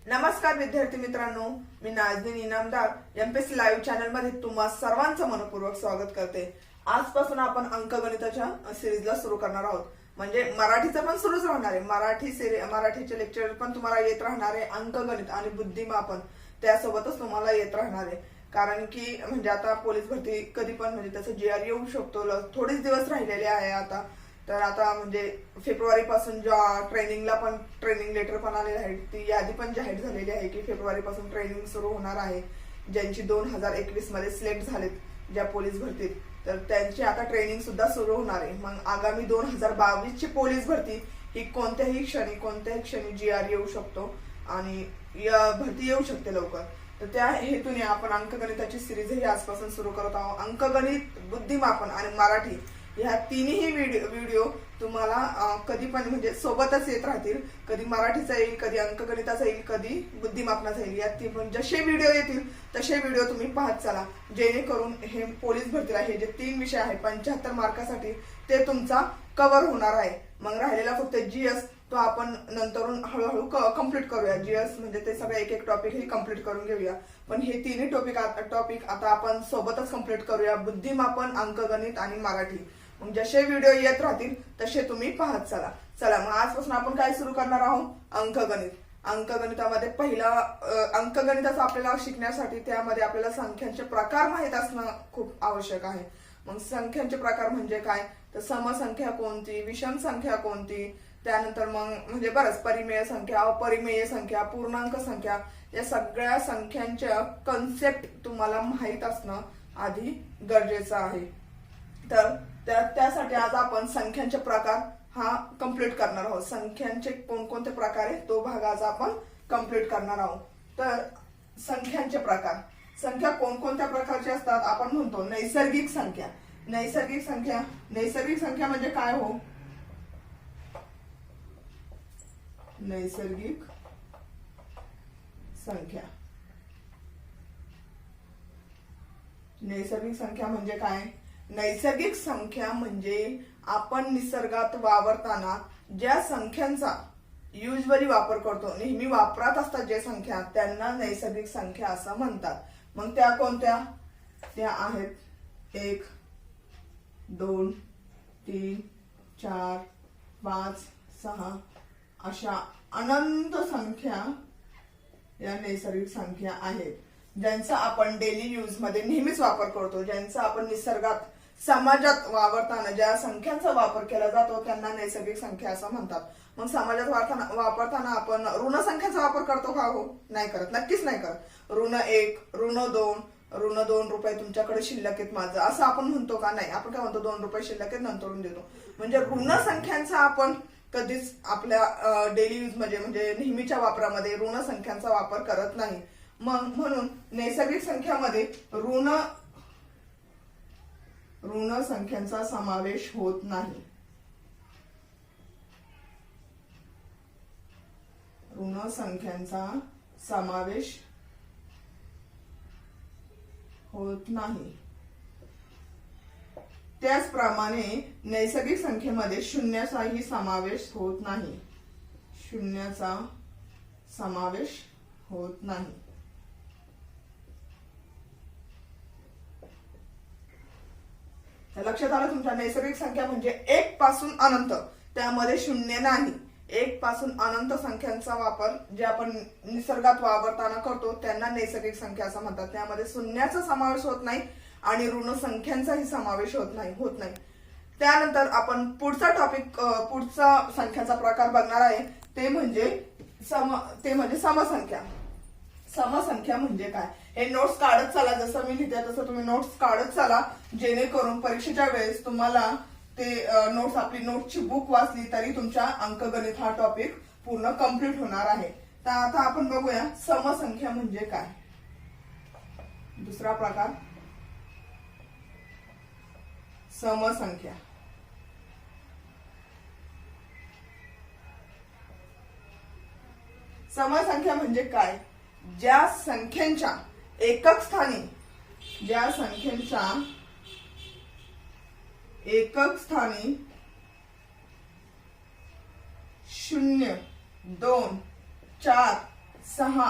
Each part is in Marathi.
नमस्कार विद्यार्थी मित्रांनो, मी Nazneen Inamdar MPSC live channel मध्ये तुम्हा सर्वांचं मनपूर्वक स्वागत करते। आजपासून आपण अंकगणिताच्या सिरीजला सुरू करणार आहोत। म्हणजे मराठीचं पण सुरूच राहणार आहे। मराठीचे लेक्चर पण तुम्हाला येत राहणार आहे। अंकगणित आणि बुद्धिमापन त्यासोबतच तुम्हाला येत राहणार आहे। कारण की म्हणजे आता पोलीस भरती कधी पण म्हणजे त्याचं जीआर येऊ शकतो। थोडेच दिवस राहिलेले आहे आता। तर आता म्हणजे फेब्रुवारी पासून ट्रेनिंगला पण ट्रेनिंग लेटर पण आलेले आहे। ती यादी पण जाहीर झालेली आहे की फेब्रुवारी पासून ट्रेनिंग सुरू होणार आहे। ज्यांची 2021 मध्ये सिलेक्ट झालेत ज्या पोलीस भरतीत, तर त्यांची आता ट्रेनिंग सुद्धा सुरू होणार आहे। मग आगामी 2022 ची पोलीस भरती ही कोणत्याही क्षणी जीआर येऊ शकतो आणि भरती येऊ शकते लवकर। तर त्या हेतूने आपण अंकगणिताची सिरीज ही आजपासून सुरू करत आहोत। अंकगणित, बुद्धिमापन आणि मराठी ह्या तिन्ही व्हिडिओ तुम्हाला कधी पण म्हणजे सोबतच येत राहतील। कधी मराठीचा येईल, कधी अंकगणिताचा येईल, कधी बुद्धिमापनाचा येईल। या पण जसे व्हिडिओ येतील तसे व्हिडिओ तुम्ही पाहत चला, जेणेकरून हे पोलीस भरतीला हे जे 3 विषय आहे 75 मार्कासाठी ते तुमचा कव्हर होणार आहे। मग राहिलेला फक्त जीएस तो आपण नंतरून हळूहळू कंप्लीट करूया। जीएस म्हणजे ते सगळे एक एक टॉपिक हे कंप्लीट करून घेऊया। पण हे तिन्ही टॉपिक आता आपण सोबतच कंप्लीट करूया। बुद्धिमापन, अंकगणित आणि मराठी। मग जसे व्हिडिओ येत राहतील तसे तुम्ही पाहत चला मग आजपासून आपण काय सुरू करणार आहोत? अंकगणित। अंकगणितामध्ये पहिला अंकगणिताचं आपल्याला शिकण्यासाठी त्यामध्ये आपल्याला संख्यांचे प्रकार माहित असणं खूप आवश्यक आहे। मग संख्यांचे प्रकार म्हणजे काय, तर समसंख्या कोणती, विषम संख्या कोणती, त्यानंतर मग म्हणजे बरंच परिमेय संख्या, अपरिमेय संख्या, पूर्णांक संख्या, या सगळ्या संख्यांच्या कन्सेप्ट तुम्हाला माहित असणं आधी गरजेचं आहे। तर त्यासाठी आज आपण संख्यांचे प्रकार हा कंप्लीट करणार आहोत। संख्यांचे कोणकोणते प्रकार आहे तो भाग आज आपण कंप्लीट करणार आहोत। तर संख्यांचे प्रकार, संख्या कोणकोणत्या प्रकारचे असतात? आपण म्हणतो नैसर्गिक संख्या। नैसर्गिक संख्या म्हणजे काय हो? नैसर्गिक संख्या म्हणजे काय? नैसर्गिक संख्या म्हणजे आपण निसर्गात वावरताना ज्या संख्यांचा युजली वापर करतो, नेहमी वापरात असतात जे संख्या, त्यांना नैसर्गिक संख्या असं म्हणतात। मग त्या कोणत्या? त्या आहेत 1, 2, 3, 4, 5, 6 अशा अनंत संख्या या नैसर्गिक संख्या आहेत, ज्यांचा आपण डेली यूज मध्ये नेहमीच वापर करतो। ज्यांचा आपण निसर्गात, समाजात वावरताना ज्या संख्यांचा वापर केला जातो त्यांना नैसर्गिक संख्या असं म्हणतात। मग समाजात वापरताना आपण ऋण संख्याचा वापर करतो का हो? नाही करत, नक्कीच नाही करत। ऋण 1, ऋण 2 रुपये तुमच्याकडे शिल्लक आहेत माझं, असं आपण म्हणतो का? नाही, आपण काय म्हणतो, 2 रुपये शिल्लक आहेत नंतरून देतो। म्हणजे ऋण संख्यांचा आपण कधीच आपल्या डेली यूज म्हणजे नेहमीच्या वापरामध्ये ऋण संख्यांचा वापर करत नाही। म्हणून नैसर्गिक संख्यामध्ये ऋण संख्यांचा समावेश होत नाही। ऋण संख्यांचा समावेश होत नाही। त्याचप्रमाणे नैसर्गिक संख्येमध्ये शून्याचाही समावेश होत नाही। शून्याचा समावेश होत नाही। लक्षात आलं तुमच्या? नैसर्गिक संख्या म्हणजे 1 पासून अनंत, त्यामध्ये शून्य नाही। 1 पासून अनंत संख्यांचा वापर जे आपण निसर्गात वावरताना करतो त्यांना नैसर्गिक संख्या असं म्हणतात। त्यामध्ये शून्याचा समावेश होत नाही आणि ऋण संख्यांचाही समावेश होत नाही। त्यानंतर आपण पुढचा संख्याचा प्रकार बघणार आहे, ते म्हणजे समसंख्या। समसंख्या म्हणजे काय हे नोट्स काढत चला, जसं मी लिहिते तसं तुम्ही नोट्स काढत चला, जेणेकरून परीक्षेच्या वेळेस तुम्हाला ते आपली नोटची बुक वाचली तरी तुमच्या अंकगणित हा टॉपिक पूर्ण कंप्लीट होणार आहे। तर आता आपण बघूया समसंख्या म्हणजे काय। दुसरा प्रकार समसंख्या। समसंख्या म्हणजे काय? ज्या संख्येच्या एकक स्थानी 0, 2, 4, 6,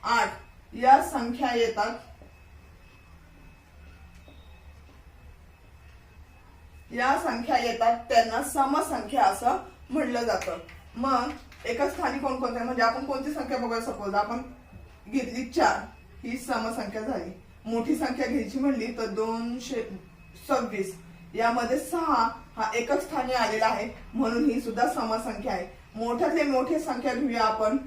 8 या संख्या येतात, या संख्या येतात त्यांना समसंख्या असं म्हटलं जातं. मग एकाच स्थानी कोणकोणत्या, म्हणजे आपण कोणती संख्या बघूया. सपोज आपण घेतली 4, ही समसंख्या झाली. मोठी संख्या घ्यायची म्हणली तर 226, यामध्ये 6 हा एकच स्थानी आलेला आहे म्हणून ही सुद्धा समसंख्या आहे. मोठ्यातली मोठी संख्या घेऊया आपण,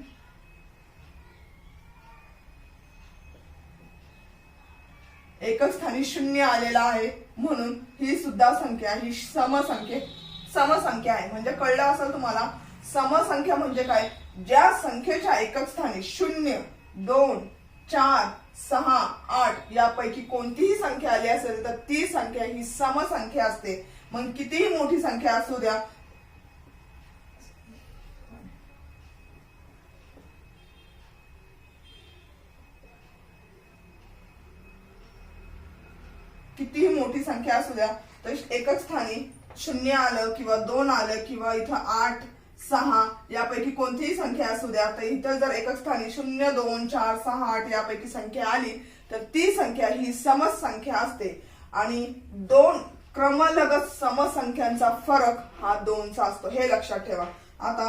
एकच स्थानी 0 आलेला आहे म्हणून ही सुद्धा संख्या, ही समसंख्या आहे. म्हणजे कळलं असेल तुम्हाला समसंख्या म्हणजे काय. ज्या संख्येच्या एकच स्थानी 0, 2, 4, 6, 8 यापैकी कोणतीही संख्या आली असेल तर ती संख्या ही समसंख्या असते. मग कितीही मोठी संख्या असू द्या, कितीही मोठी संख्या असू द्या, तर एकच स्थानी 0 आलं किंवा 2 आलं किंवा इथं 8, 6 यापैकी कोणतीही संख्या असू द्या, तर इथं जर एकच स्थानी 0, 2, 4, 6, 8 यापैकी संख्या आली तर ती संख्या ही समसंख्या असते. आणि दोन क्रमलगत समसंख्यांचा फरक हा 2चा असतो, हे लक्षात ठेवा. आता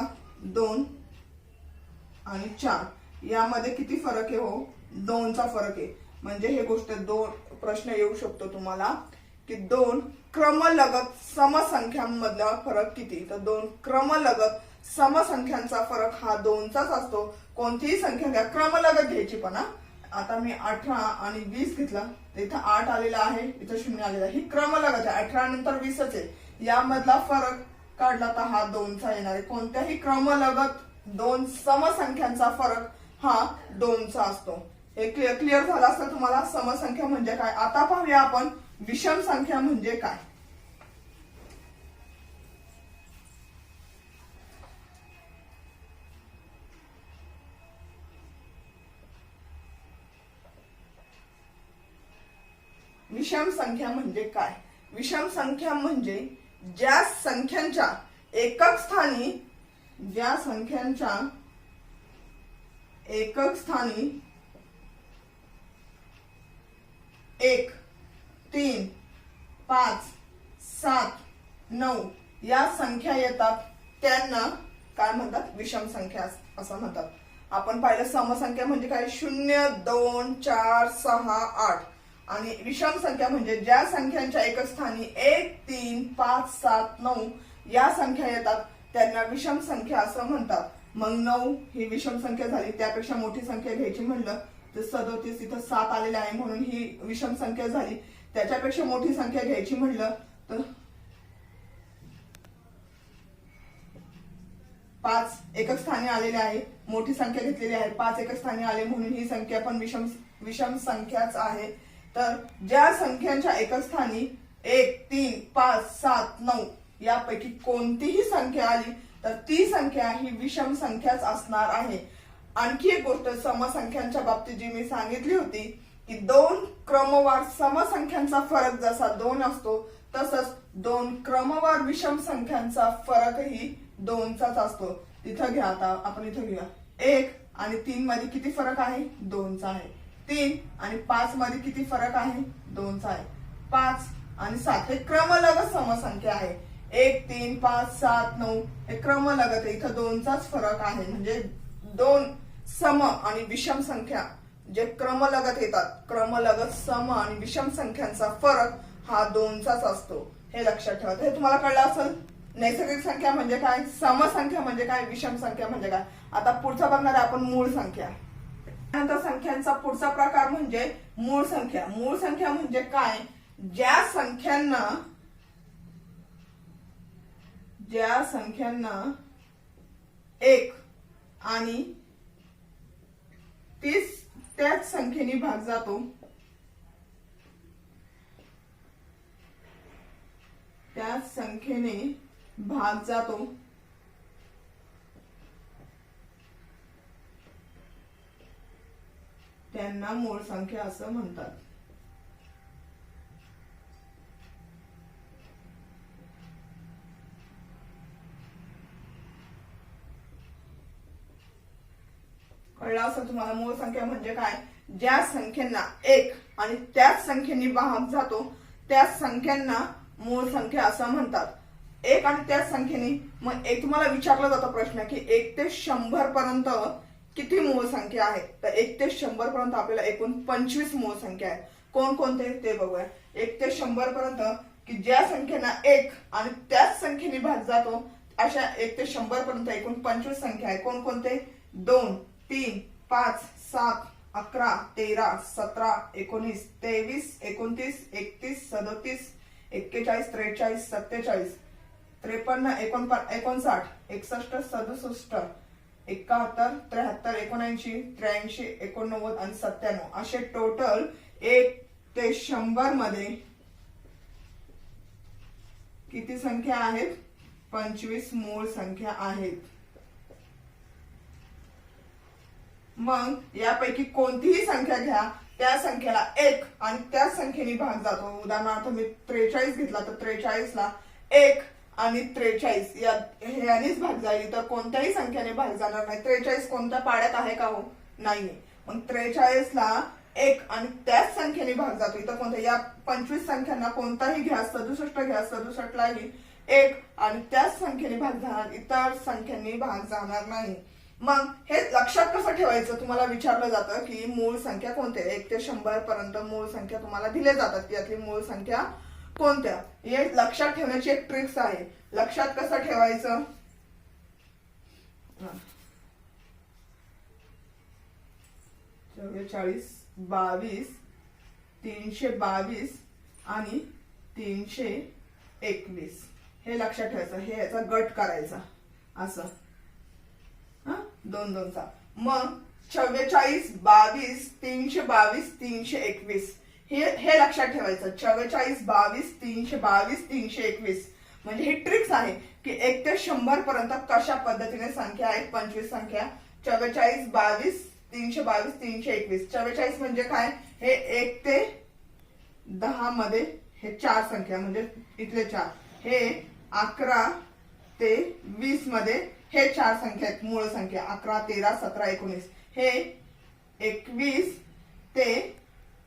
2 आणि 4 यामध्ये किती फरक आहे. हो, 2चा फरक आहे. म्हणजे हे गोष्ट प्रश्न येऊ शकतो तुम्हाला की 2 क्रमलगत समसंख्यांमधला फरक किती. तर 2 क्रमलगत समसंख्यांचा फरक हा 2चाच असतो. कोणतीही संख्या घ्या, क्रमलगत घ्यायची. पण आता मी 18 आणि 20 घेतला तर इथं 8 आलेला आहे, इथं 0 आलेला आहे. ही क्रमलगत आहे, 18 नंतर 20च आहे. यामधला फरक काढला तर हा 2चा येणार आहे. कोणत्याही क्रमलगत 2 समसंख्यांचा फरक हा 2चा असतो. हे क्लिअर झालं असतं तुम्हाला समसंख्या म्हणजे काय. आता पाहूया आपण विषम संख्या म्हणजे काय. विषम संख्या म्हणजे काय. विषम संख्या म्हणजे ज्या संख्यांच्या एकक स्थानी, ज्या संख्यांच्या एकक स्थानी 1, 3, 5, 7, 9 या संख्या येतात त्यांना काय म्हणतात, विषम संख्या असं म्हणतात. आपण पाहिलं समसंख्या म्हणजे काय, 0, 2, 4, 6, 8 आणि विषम संख्या म्हणजे ज्या संख्यांच्या एकच स्थानी 1, 3, 5, 7, 9 या संख्या येतात त्यांना विषम संख्या असं म्हणतात. मग 9 ही विषम संख्या झाली. त्यापेक्षा मोठी संख्या घ्यायची म्हणलं तर 37, इथं 7 आलेले आहे म्हणून ही विषम संख्या झाली. त्याच्यापेक्षा मोठी संख्या घ्यायची म्हणलं तर 5 एकच स्थानी आलेले आहे, मोठी संख्या घेतलेली आहे. 5 एकच स्थानी आले म्हणून ही संख्या पण विषम संख्याच आहे. तर ज्या संख्यांच्या एकच स्थानी 1, 3, 5, 7, 9 यापैकी कोणतीही संख्या आली तर ती संख्या ही विषम संख्याच असणार आहे. आणखी एक गोष्ट समसंख्यांच्या बाबतीत जी मी सांगितली होती की 2 क्रमवार समसंख्यांचा फरक जसा 2 असतो तसंच 2 क्रमवार विषम संख्यांचा फरकही 2चाच असतो. तिथं घ्या, आता आपण इथं घेऊया. 1 आणि 3 मध्ये किती फरक आहे, 2चा आहे. 3 आणि 5 मध्ये किती फरक आहे, 2चा आहे. 5 आणि 7 हे क्रमलगत समसंख्या आहे. 1, 3, 5, 7, 9 हे क्रमलगत आहे, इथं 2चाच फरक आहे. म्हणजे 2 सम आणि विषम संख्या जे क्रमलगत येतात, क्रमलगत सम आणि विषम संख्यांचा फरक हा 2चाच असतो. हे लक्षात ठेवा. हे तुम्हाला कळलं असेल. नैसर्गिक संख्या म्हणजे काय, समसंख्या म्हणजे काय, विषम संख्या म्हणजे काय. आता पुढचा बघणार आहे आपण मूळ संख्या. त्यानंतर संख्यांचा पुढचा प्रकार म्हणजे मूळ संख्या. मूळ संख्या म्हणजे काय, ज्या संख्यांना 1 आणि त्याच संख्येने भाग जातो, त्याच संख्येने भाग जातो त्यांना मूळ संख्या असं म्हणतात. कळलं असेल तुम्हाला मूळ संख्या म्हणजे काय? ज्या संख्यांना एक आणि त्याच संख्येने भाग जातो त्याच संख्यांना मूळ संख्या असं म्हणतात. एक आणि त्याच संख्येने मग एक तुम्हाला विचारला जातो प्रश्न की 1 ते 100 पर्यंत किती मूळ संख्या आहेत? तर 1 ते 100 पर्यंत आपल्याला एकूण 25 मूळ संख्या आहेत. कोणकोणते ते बघूया. 1 ते 100 पर्यंत की ज्या संख्येना एक आणि त्याच संख्येने भाग जातो अशा 1 ते 100 पर्यंत एकूण 25 संख्या आहे. कोणकोणते? 2, 3, 5, 7, 11, 13, 17, 19, 23, 29, 31, 37, 41, 43, 47, 53, 59, 61, 67, 71, 73, 79, 83, 89 आणि 97 असे टोटल 1 ते 100 मध्ये किती संख्या आहेत? 25 मूळ संख्या आहेत. मग यापैकी कोणतीही संख्या घ्या त्या संख्येला एक आणि त्याच संख्येने भाग जातो. उदाहरणार्थ मी 43 घेतला तर 43 ला 1 आणि 43 यानेच भाग जाईल तर कोणत्याही संख्येने भाग जाणार नाही. 43 कोणत्या पाड्यात आहे का? हो नाहीये. मग 43 ला 1 आणि त्याच संख्येने भाग जातो. इथं कोणत्या? या 25 संख्यांना कोणताही घ्या, 67 घ्या, 67 लाही 1 आणि त्याच संख्येने भाग जाणार, इतर संख्यांनी भाग जाणार नाही. मग हे लक्षात कसं ठेवायचं? तुम्हाला विचारलं जातं की मूळ संख्या कोणत्या? 1 ते 100 पर्यंत मूळ संख्या तुम्हाला दिल्या जातात. यातली मूळ संख्या कोणत्या? हे लक्षात ठेवण्याची एक ट्रिक्स आहे. लक्षात कसं ठेवायचं? 44, 22, 322 आणि 321 हे लक्षात ठेवायचं. हे याचा गट करायचा असं दोन दोनचा. मग 44, 22, 322, 321 हे लक्षात ठेवायचं. 44, 22, 322, 321 म्हणजे ही ट्रिक्स आहे की 1 ते 100 पर्यंत कशा पद्धतीने संख्या आहेत? 25 संख्या. 44, 22, 322, 321. 44 म्हणजे काय? हे 1 ते 10 मध्ये हे 4 संख्या म्हणजे इथले 4. हे 11 ते 20 मध्ये हे 4 संख्या आहेत मूळ संख्या. 11, 13, 17, 19. हे 21 ते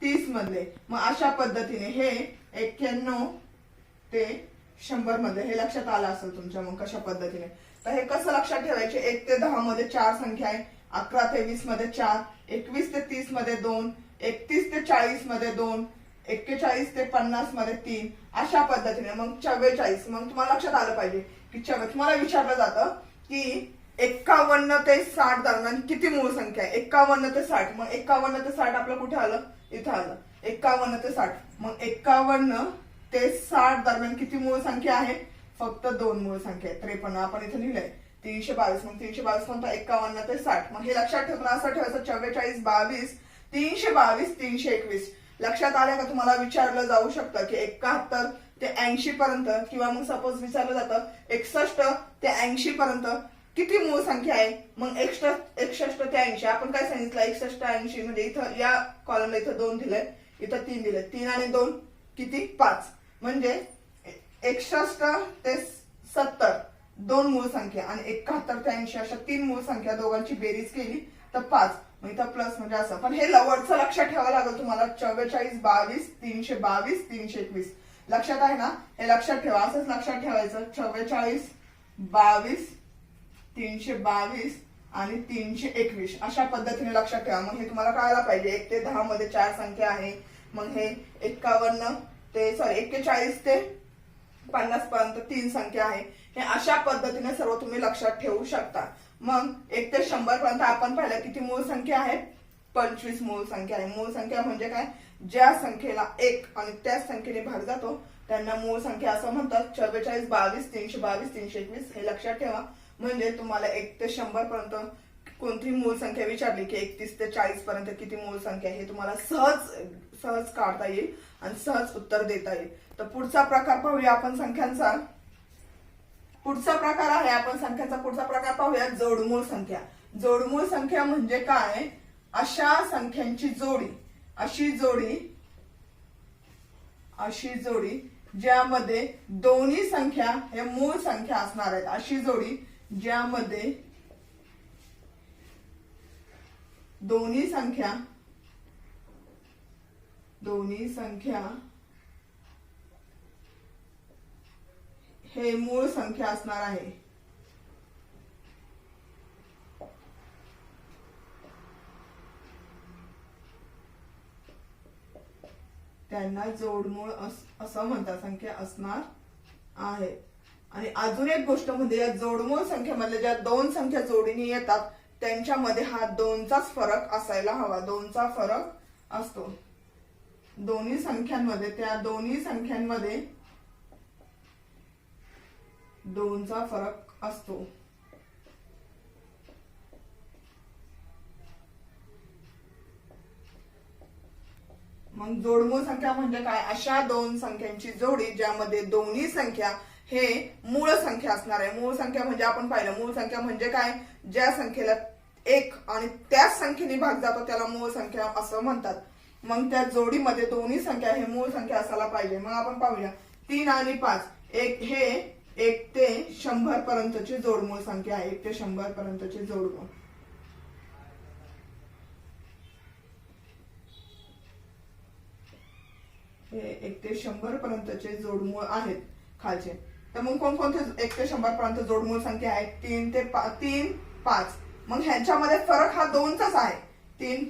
30 मधले. मग अशा पद्धतीने हे 91 ते 100 मध्ये हे लक्षात आलं असेल तुमच्या. मग कशा पद्धतीने तर हे कसं लक्षात ठेवायचे? 1 ते 10 मध्ये 4 संख्या आहे. 11 ते 20 मध्ये 4, 21 ते 30 मध्ये 2, 31 ते 40 मध्ये 2, 41 ते 50 मध्ये 3 अशा पद्धतीने. मग 44 मग तुम्हाला लक्षात आलं पाहिजे की तुम्हाला विचारलं जातं की 51 ते 60 दरम्यान किती मूळ संख्या आहे? 51 ते 60. मग 51 ते 60 आपलं कुठे आलं? इथं आलं. 51 ते 60. मग 51 ते 60 दरम्यान किती मूळ संख्या आहे? फक्त 2 मूळ संख्या आहे. 53 आपण इथे लिहिलंय. 322. मग 322 कोणता? 51 ते 60. मग हे लक्षात ठेवणं असं ठेवायचं. 44, 22, 322, 321 लक्षात आलं का? तुम्हाला विचारलं जाऊ शकतं की 71 ते 80 पर्यंत किंवा मग सपोज विचारलं जातं 61 ते 80 पर्यंत किती मूळ संख्या आहे? मग 61 ते 80 आपण काय सांगितलं? 61 ते 80 म्हणजे इथं या कॉलमला इथं 2 दिलंय, इथं 3 दिलंय. 3 आणि 2 किती? 5. म्हणजे 61 ते 70 2 मूळ संख्या आणि 71 ते 80 अशा 3 मूळ संख्या दोघांची बेरीज केली तर 5. मग इथं प्लस म्हणजे असं. पण हे वरचं लक्षात ठेवावं लागेल तुम्हाला. 44, 22, 322, 321 लक्षात आहे ना? हे लक्षात ठेवा. असंच लक्षात ठेवायचं. 44, 22, 322 आणि 321 अशा पद्धतीने लक्षात ठेवा. मग हे तुम्हाला कळायला पाहिजे. 1 ते 10 मध्ये 4 संख्या आहे. मग हे 41 ते 50 पर्यंत 3 संख्या आहे. हे अशा पद्धतीने सर्व तुम्ही लक्षात ठेवू शकता. मग 1 ते 100 पर्यंत आपण पाहिलं किती मूळ संख्या आहे? 25 मूळ संख्या आहे. मूळ संख्या म्हणजे काय? ज्या संख्येला 1 आणि त्याच संख्येने भाग जातो त्यांना मूळ संख्या असं म्हणतात. 44, 22, 322, 321 हे लक्षात ठेवा. म्हणजे तुम्हाला 1 ते 100 पर्यंत कोणती मूळ संख्या विचारली की 31 ते 40 पर्यंत किती मूळ संख्या हे तुम्हाला सहज काढता येईल आणि सहज उत्तर देता येईल. तर पुढचा प्रकार पाहूया आपण संख्यांचा. पुढचा प्रकार आहे आपण संख्यांचा पुढचा प्रकार पाहूया जोडमूळ संख्या. जोडमूळ संख्या म्हणजे काय? अशा संख्यांची जोडी, अशी जोडी ज्यामध्ये दोन्ही संख्या हे मूळ संख्या असणार आहेत. अशी जोडी ज्यामध्ये दोन्ही संख्या हे मूळ संख्या असणार आहे. त्यांना जोडमूळ असं म्हणतात, संख्या असणार आहे. आणि अजून एक गोष्ट म्हणजे या जोडमूळ संख्येमधल्या ज्या दोन संख्या जोडीने येतात त्यांच्यामध्ये हा 2चाच फरक असायला हवा. 2चा फरक असतो दोन्ही संख्यांमध्ये. त्या दोन्ही संख्यांमध्ये 2चा फरक असतो. मग जोडमूळ संख्या म्हणजे काय? अशा दोन संख्यांची जोडी ज्यामध्ये दोन्ही संख्या हे मूळ संख्या असणार आहे. मूळ संख्या म्हणजे आपण पाहिलं मूळ संख्या म्हणजे काय? ज्या संख्येला एक आणि त्याच संख्येने भाग जातो त्याला मूळ संख्या असं म्हणतात. मग त्या जोडीमध्ये दोन्ही संख्या हे मूळ संख्या असायला पाहिजे. मग आपण पाहूया 3 आणि 5 हे 1 ते 100 पर्यंतची जोडमूळ संख्या आहे. 1 ते 100 पर्यंतची जोडमूळ. हे 1 ते 100 पर्यंतचे जोडमूळ आहेत खालचे. तर मग कोणकोणते 1 ते 100 पर्यंत जोडमूळ संख्या आहेत? 3 ते 5. मग ह्यांच्यामध्ये फरक हा 2चाच आहे. 3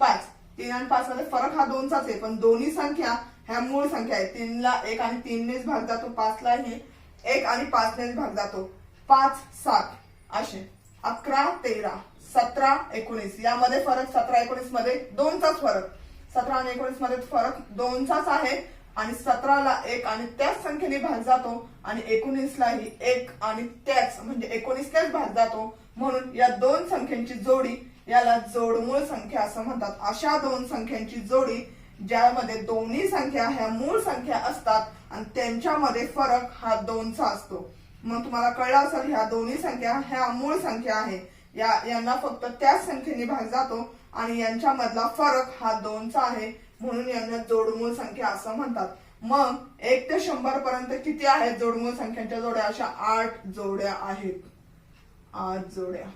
आणि 5 मध्ये फरक हा 2चाच आहे. पण दोन्ही संख्या ह्या मूळ संख्या आहेत. 3 ला 1 आणि 3 नेच भाग जातो. 5 ला हे 1 आणि 5 नेच भाग जातो. 5, 7 असे 11, 13, 17, 19 यामध्ये फरक 17, 19 मध्ये 2चाच फरक. 17 आणि 19 मध्ये फरक 2चाच आहे. आणि 17 ला 1 आणि त्याच संख्येने भाग जातो आणि 19 लाही 1 आणि त्याच म्हणजे 19 नेच भाग जातो. म्हणून या दोन संख्यांची जोडी याला जोडमूळ संख्या असं म्हणतात. अशा दोन संख्यांची जोडी ज्यामध्ये दोन्ही संख्या ह्या मूळ संख्या असतात आणि त्यांच्यामध्ये फरक हा 2चा असतो. मग तुम्हाला कळलं असेल ह्या दोन्ही संख्या ह्या मूळ संख्या आहे. यांना फक्त त्याच संख्येने भाग जातो आणि यांच्यामधला फरक हा 2चा आहे. म्हणून यांना जोडमूळ संख्या असं म्हणतात. मग 1 ते 100 पर्यंत किती आहेत जोडमूळ संख्यांच्या जोड्या? अशा 8 जोड्या आहेत. 8 जोड्या.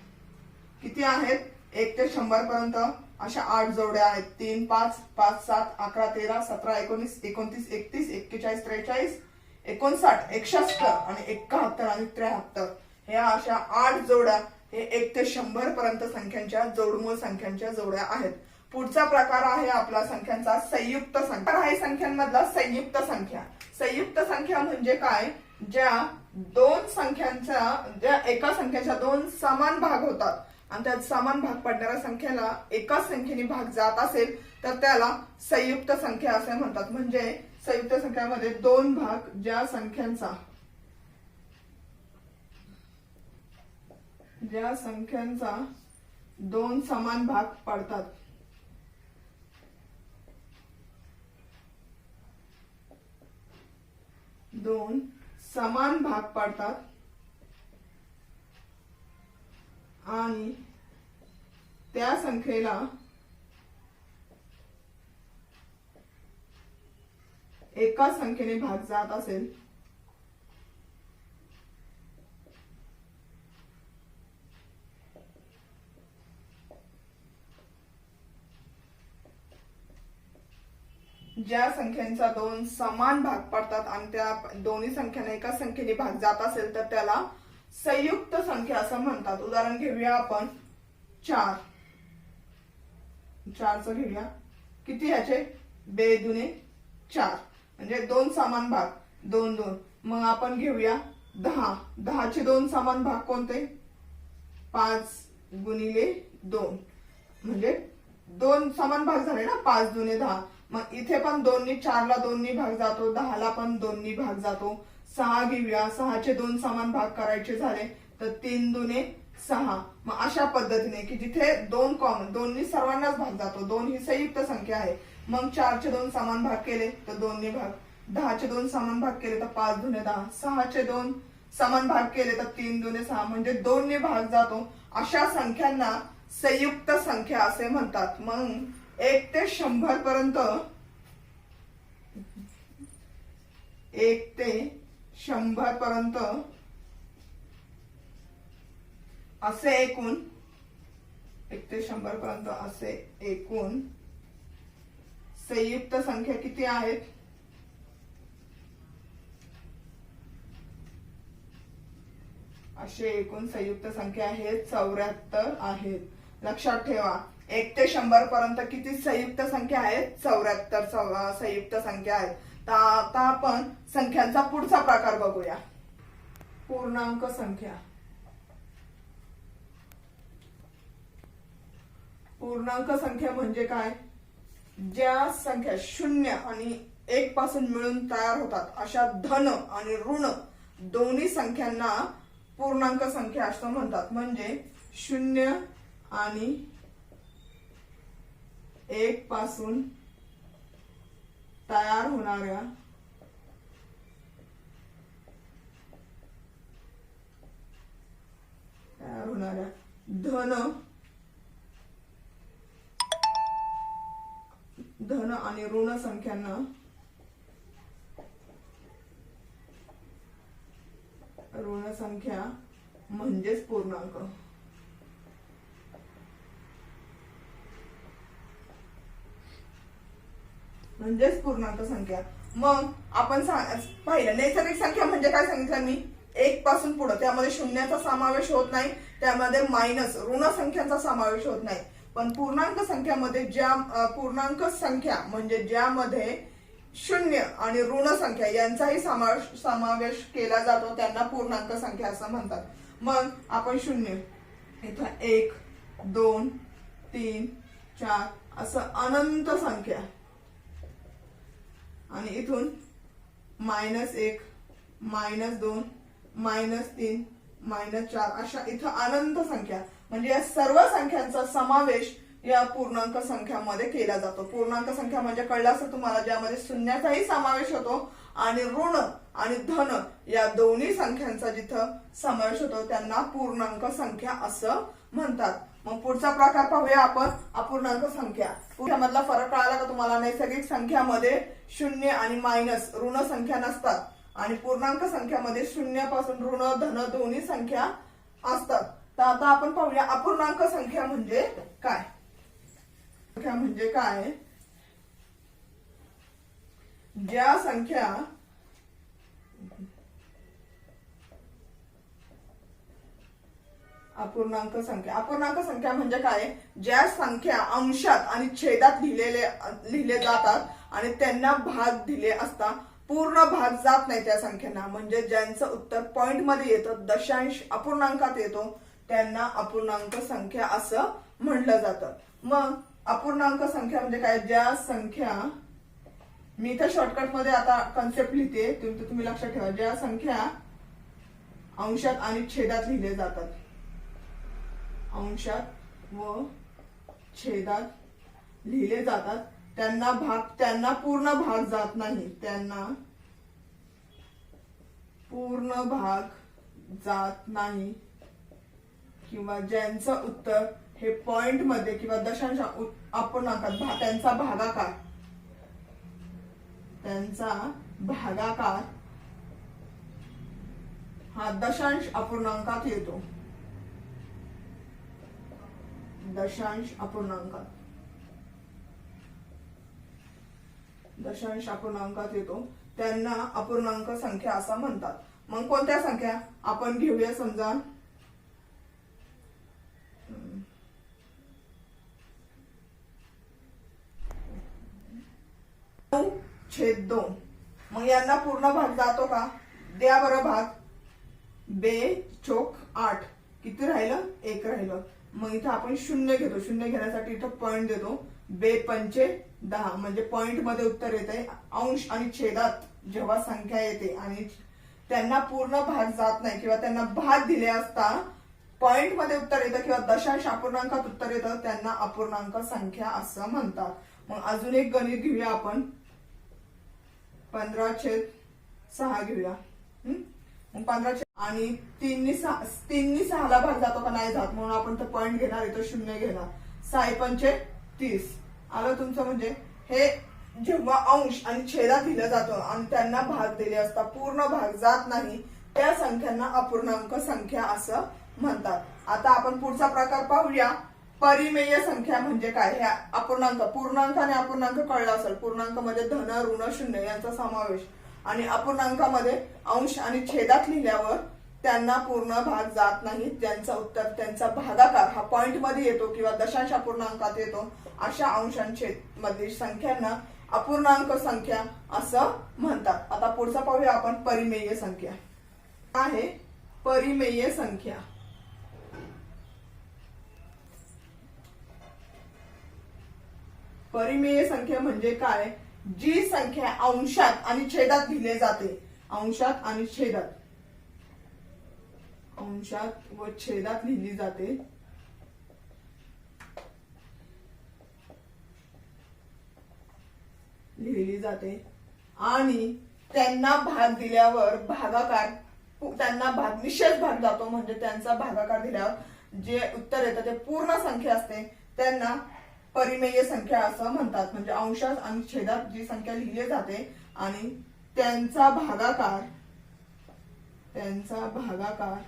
किती आहेत? 1 ते 100 पर्यंत अशा 8 जोड्या आहेत. 3, 5, 5, 7, 11, 13, 17, 19, 29, 31, 41, 43, 59, 61 आणि 71 आणि 73 ह्या अशा 8 जोड्या हे 1 ते 100 पर्यंत संख्यांच्या जोडमूळ संख्यांच्या जोड्या आहेत. पुढचा प्रकार आहे आपला संख्यांचा संयुक्त संख्या. आहे संख्यांमधला संयुक्त संख्या. संयुक्त संख्या म्हणजे काय? ज्या दोन संख्यांच्या ज्या एका संख्येच्या दोन समान भाग होतात आणि त्यात समान भाग पडणाऱ्या संख्येला एकाच संख्येने भाग जात असेल तर त्याला संयुक्त संख्या असे म्हणतात. म्हणजे संयुक्त संख्यामध्ये दोन भाग ज्या संख्यांचा दोन समान भाग पडतात. दोन समान भाग पडतात आणि त्या संख्येला एका संख्येने भाग जात असेल ज्या संख्यांचा दोन समान भाग पडतात आणि त्या दोन्ही संख्यांना एका संख्येने भाग जात असेल तर त्याला संयुक्त संख्या असं म्हणतात. उदाहरण घेऊया आपण 4. 4चं घेऊया. किती ह्याचे? 2 दुने 4 म्हणजे दोन समान भाग 2 2. मग आपण घेऊया 10. 10चे दोन समान भाग कोणते? 5 गुणिले 2 म्हणजे दोन समान भाग झाले ना. 5 दुने 10. मग इथे पण 2 4ला 2 भाग जातो. 10ला पण 2 भाग जातो. 6 घेऊया. 6चे दोन समान भाग करायचे झाले तर 3 दुने 6. मग अशा पद्धतीने की जिथे दोन कॉमन 2 सर्वांनाच भाग जातो. 2 ही संयुक्त संख्या आहे. मग 4चे दोन समान भाग केले तर 2 भाग. 10चे दोन समान भाग केले तर 5 दुने 10. 6चे दोन समान भाग केले तर 3 दुने 6 म्हणजे 2 भाग जातो. अशा संख्यांना संयुक्त संख्या असे म्हणतात. मग 1 ते 100 पर्यंत 1 ते 100 पर्यंत असे एकूण 1 ते 100 पर्यंत असे एकूण संयुक्त संख्या किती आहेत? असे एकूण संयुक्त संख्या आहेत 74 आहेत. लक्षात ठेवा 1 ते 100 पर्यंत किती संयुक्त संख्या आहेत? 74 संयुक्त संख्या आहेत. तर आता आपण संख्यांचा पुढचा प्रकार बघूया. पूर्णांक संख्या. पूर्णांक संख्या म्हणजे काय? ज्या संख्या 0 आणि 1 पासून मिळून तयार होतात अशा धन आणि ऋण दोन्ही संख्यांना पूर्णांक संख्या असं म्हणतात. म्हणजे 0 आणि 1 पासून तयार होणाऱ्या धन आणि ऋण संख्यांना ऋण संख्या म्हणजेच पूर्णांक. म्हणजेच पूर्णांक संख्या. मग आपण पाहिलं नैसर्गिक संख्या म्हणजे काय सांगितलं मी? 1 पासून पुढे, त्यामध्ये शून्याचा समावेश होत नाही, त्यामध्ये मायनस ऋण संख्यांचा समावेश होत नाही. पण पूर्णांक संख्यामध्ये ज्या पूर्णांक संख्या म्हणजे ज्यामध्ये 0 आणि ऋण संख्या यांचाही समावेश केला जातो त्यांना पूर्णांक संख्या असं म्हणतात. मग आपण 0 इथं 1 2 3 4 असं अनंत संख्या आणि इथून -1 -2 -3 -4 अशा इथं अनंत संख्या म्हणजे या सर्व संख्यांचा समावेश या पूर्णांक संख्यामध्ये केला जातो. पूर्णांक संख्या म्हणजे कळलं असं तुम्हाला, ज्यामध्ये शून्याचाही समावेश होतो आणि ऋण आणि धन या दोन्ही संख्यांचा जिथं समावेश होतो त्यांना पूर्णांक संख्या असं म्हणतात. मग पुढचा प्रकार पाहूया आपण, अपूर्णांक संख्या. पुढच्यामधला फरक कळाला का तुम्हाला? नैसर्गिक संख्यामध्ये 0 आणि मायनस ऋण संख्या नसतात आणि पूर्णांक संख्यामध्ये 0 पासून ऋण धन दोन्ही संख्या असतात. तर आता आपण पाहूया अपूर्णांक संख्या म्हणजे काय. संख्या म्हणजे काय? ज्या संख्या अपूर्णांक संख्या म्हणजे काय? ज्या संख्या अंशात आणि छेदात लिहिले जातात आणि त्यांना भाग दिले असता पूर्ण भाग जात नाही त्या संख्यांना, म्हणजे ज्यांचं उत्तर पॉइंट मध्ये येतं, दशांश अपूर्णांकात येतो, त्यांना अपूर्णांक संख्या असं म्हटलं जातं. मग अपूर्णांक संख्या म्हणजे काय? ज्या संख्या, मी इथं शॉर्टकट मध्ये आता कन्सेप्ट लिहिते, तुम्ही लक्षात ठेवा. ज्या संख्या अंशात आणि छेदात लिहिले जातात, अंशात व छेदात लिहिले जातात, त्यांना पूर्ण भाग जात नाही, त्यांना पूर्ण भाग जात नाही, किंवा ज्यांचं उत्तर हे पॉइंट मध्ये किंवा दशांश अपूर्णांकात त्यांचा भागाकार हा दशांश अपूर्णांकात येतो. दशांश अपूर्णांकात येतो त्यांना अपूर्णांक संख्या असं म्हणतात. मग कोणत्या संख्या आपण घेऊया? समजा 9/2. मग यांना पूर्ण भाग जातो का? द्या बरं भाग. 2/8 किती राहिलं? 1 राहिलं. मग इथं आपण 0 घेतो. 0 घेण्यासाठी इथं पॉइंट देतो. 2/5 म्हणजे पॉइंट मध्ये उत्तर येते. अंश आणि छेदात जेव्हा संख्या येते आणि त्यांना पूर्ण भाग जात नाही किंवा त्यांना भाग दिले असता पॉइंट मध्ये उत्तर येतं किंवा दशांश अपूर्णांकात उत्तर येतं, त्यांना अपूर्णांक संख्या असं म्हणतात. मग अजून एक गणित घेऊया आपण. 15/6 घेऊया. मग 15 आणि 3 6ला भाग जातो का? नाही जात, म्हणून आपण तो पॉइंट घेणार, इथं 0 घेणार. 6/5 आलं तुमचं. म्हणजे हे जेव्हा अंश आणि छेदात दिलं जातं आणि त्यांना भाग दिले असता पूर्ण भाग जात नाही, त्या संख्यांना अपूर्णांक संख्या असं म्हणतात. आता आपण पुढचा प्रकार पाहूया, परिमेय संख्या म्हणजे काय? ह्या अपूर्णांक, पूर्णांक आणि अपूर्णांक कळला असेल. पूर्णांकामध्ये धन, ऋण, शून्य यांचा समावेश आणि अपूर्णांकामध्ये अंश आणि छेदात लिहिल्यावर त्यांना पूर्ण भाग जात नाही. त्यांचं उत्तर, त्यांचा भागाकार हा पॉइंट मध्ये येतो किंवा दशांश अपूर्णांकात येतो. अशा अंश आणि छेद मधील संख्यांना अपूर्णांक संख्या असं म्हणतात. आता पुढचा पाहूया आपण परिमेय संख्या. आहे परिमेय संख्या. परिमेय संख्या म्हणजे काय? जी संख्या अंशात आणि छेदात लिहिली जाते. अंशात आणि छेदात, अंशात व छेदात लिहिली जाते. लिहिली जाते आणि त्यांना भाग दिल्यावर भागाकार, त्यांना भाग निशेष भाग जातो. म्हणजे त्यांचा भागाकार दिल्यावर जे उत्तर येतं ते पूर्ण संख्या असते, त्यांना परिमेय संख्या असं म्हणतात. म्हणजे अंशात आणि छेदात जी संख्या लिहिली जाते आणि त्यांचा भागाकार, त्यांचा भागाकार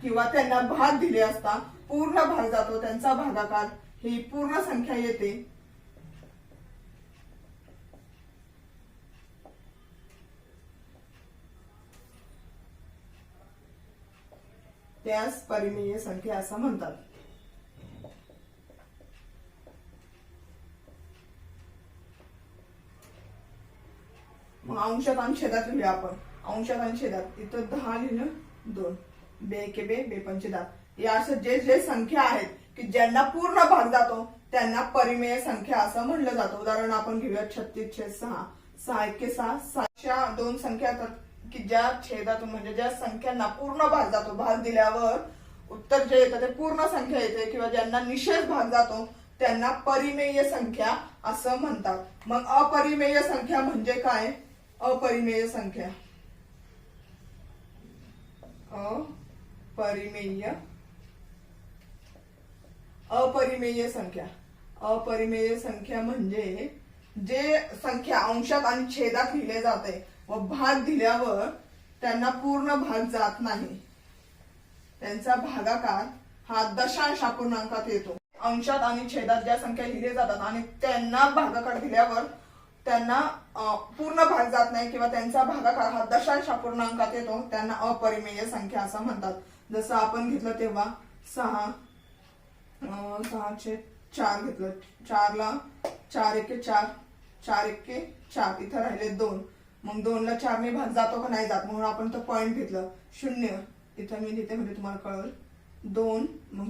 किंवा त्यांना भाग दिले असता पूर्ण भाग जातो, त्यांचा भागाकार ही पूर्ण संख्या येते. त्यास परिमेय संख्या असं म्हणतात. मग अंशात आणि छेदात लिहूया आपण. अंशात आणि छेदात इथं 10 लिहिलं, 2 बे के बे, बे पंचे 10. या असं जे जे संख्या आहेत की ज्यांना पूर्ण भाग जातो त्यांना परिमेय संख्या असं म्हणलं जातं. उदाहरण आपण घेऊया 36/6, 6 6 दोन संख्या की ज्या छेदातून म्हणजे ज्या संख्यांना पूर्ण भाग जातो, भाग दिल्यावर उत्तर जे येतं ते पूर्ण संख्या येते किंवा ज्यांना निशेष भाग जातो त्यांना परिमेय संख्या असं म्हणतात. मग अपरिमेय संख्या म्हणजे काय? अपरिमेय संख्या, अपरिमेय संख्या, अपरिमेय संख्या म्हणजे जे संख्या अंशात आणि छेदात लिहिले जाते व भाग दिल्यावर त्यांना पूर्ण भाग जात नाही. त्यांचा भागाकार हा दशांश अपूर्णांकात येतो. अंशात आणि छेदात ज्या संख्या लिहिले जातात आणि त्यांना भागाकार दिल्यावर त्यांना पूर्ण भाग जात नाही किंवा त्यांचा भागाकार हा दशांश अपूर्णांकात येतो, त्यांना अपरिमेय संख्या असं म्हणतात. जसं आपण घेतलं तेव्हा 6/4 घेतलं, 4ला 4 1 4, 4 1 4, इथं राहिले 2. मग 2ला 4ने भाग जातो का नाही जात, म्हणून आपण तो पॉइंट घेतलं. 0 इथं मी लिहिते म्हणजे तुम्हाला कळलं. 2, मग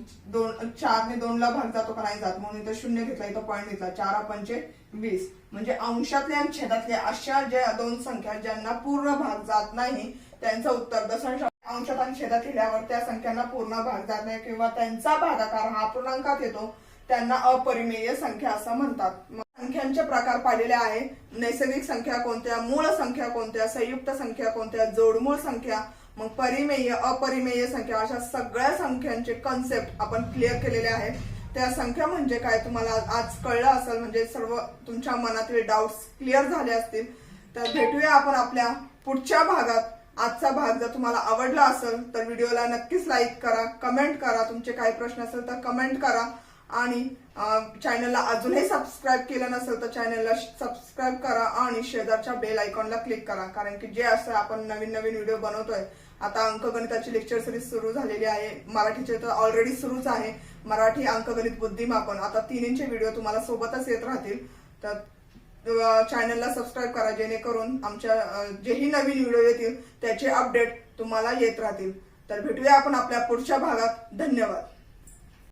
4ने 2ला भाग जातो का नाही जात, म्हणून इथं 0 घेतला, इथं पॉइंट घेतला. 4 पंचे 20. म्हणजे अंशातल्या आणि छेदातल्या अशा ज्या दोन संख्या ज्यांना पूर्ण भाग जात नाही त्यांचं उत्तर दशांश. अंशात आणि छेदात लिहिल्यावर त्या संख्यांना पूर्ण भाग जात नाही किंवा त्यांचा भागाकार हा अपूर्णांकात येतो, त्यांना अपरिमेय संख्या असं म्हणतात. संख्यांचे प्रकार पाहिलेले आहे. नैसर्गिक संख्या कोणत्या, मूळ संख्या कोणत्या, संयुक्त संख्या कोणत्या, जोडमूळ संख्या, मग परिमेय, अपरिमेय संख्या, अशा सगळ्या संख्यांचे कन्सेप्ट आपण क्लिअर केलेले आहेत. त्या संख्या म्हणजे काय तुम्हाला आज कळलं असेल, म्हणजे सर्व तुमच्या मनातील डाऊट्स क्लिअर झाले असतील. तर भेटूया आपण आपल्या पुढच्या भागात. आजचा भाग जर तुम्हाला आवडला असेल तर व्हिडिओला नक्कीच लाईक करा, कमेंट करा. तुमचे काही प्रश्न असेल तर कमेंट करा आणि चॅनलला अजूनही सबस्क्राईब केलं नसेल तर चॅनलला सबस्क्राईब करा आणि शेजारच्या बेल आयकॉनला क्लिक करा. कारण की जे असं आपण नवीन नवीन व्हिडिओ बनवतोय. आता अंकगणिताची लेक्चर सिरीज सुरू झालेली आहे. मराठीचे तर ऑलरेडी सुरूच आहे. मराठी अंकगणित बुद्धिमापन आता 3 व्हिडिओ तुम्हाला सोबतच येत राहतील. तर चॅनलला सबस्क्राईब करा जेणेकरून आमच्या जेही नवीन व्हिडिओ येतील त्याचे अपडेट तुम्हाला येत राहतील. तर भेटूया आपण आपल्या पुढच्या भागात. धन्यवाद.